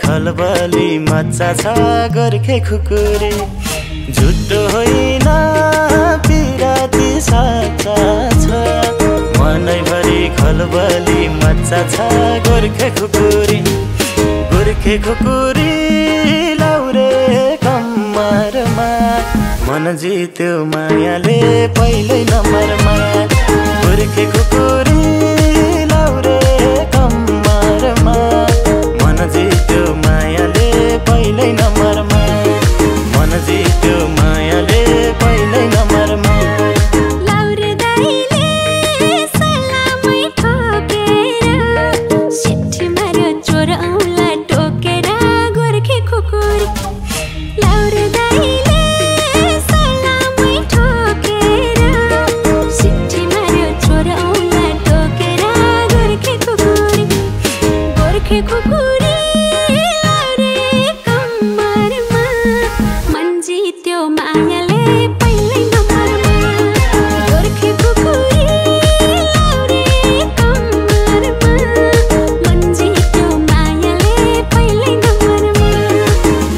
खलबली मच्चा छ गोर्खे खुकुरी झुटो होइन पिराती साचा छ मनैभरि खलबली मच्चा छ गोर्खे खुकुरी लाउरे कम्मरमा मन जित्यो मायाले पहिल्यै नम्बरमा गोर्खे खुकुरी लाउरे कम्मरमा मन जित्यो मायाले पहिल्यै नम्बरमा मन जित्यो मायाले पहिल्यै नम्बरमा लाउरे दाइले सलामै ठोकेर सिट्ठी मार्यो चोर औँला टोकेर गोर्खे खुकुरी लाउरे दाइले सलामै ठोकेर सिट्ठी मार्यो चोर औँला टोकेर गोर्खे खुकुरी लाउरे कम्मरमा मन जित्यो मायाले पहिल्यै नम्बरमा गोर्खे खुकुरी लाउरे कम्मरमा मन जित्यो मायाले पहिल्यै नम्बरमा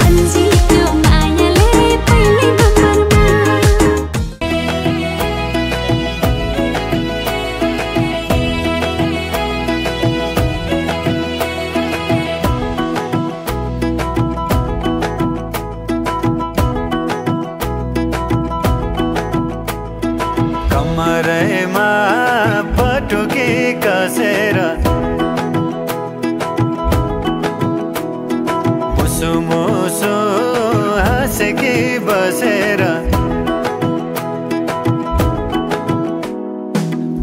मन जित्यो मायाले पहिल्यै नम्बरमा कमरैमा पटुकी कसेर मुसु मुसु हाँसेकी बसेर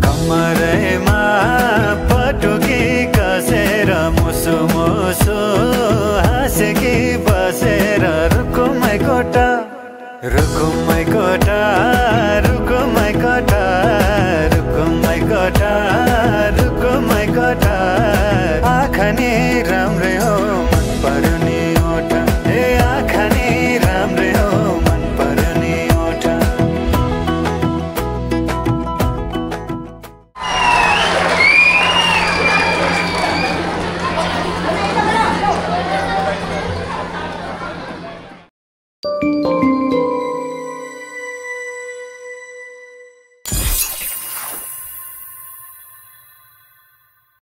कमरैमा पटुकी कसेर मुसु मुसु हाँसेकी बसेर रुकुमै कोटा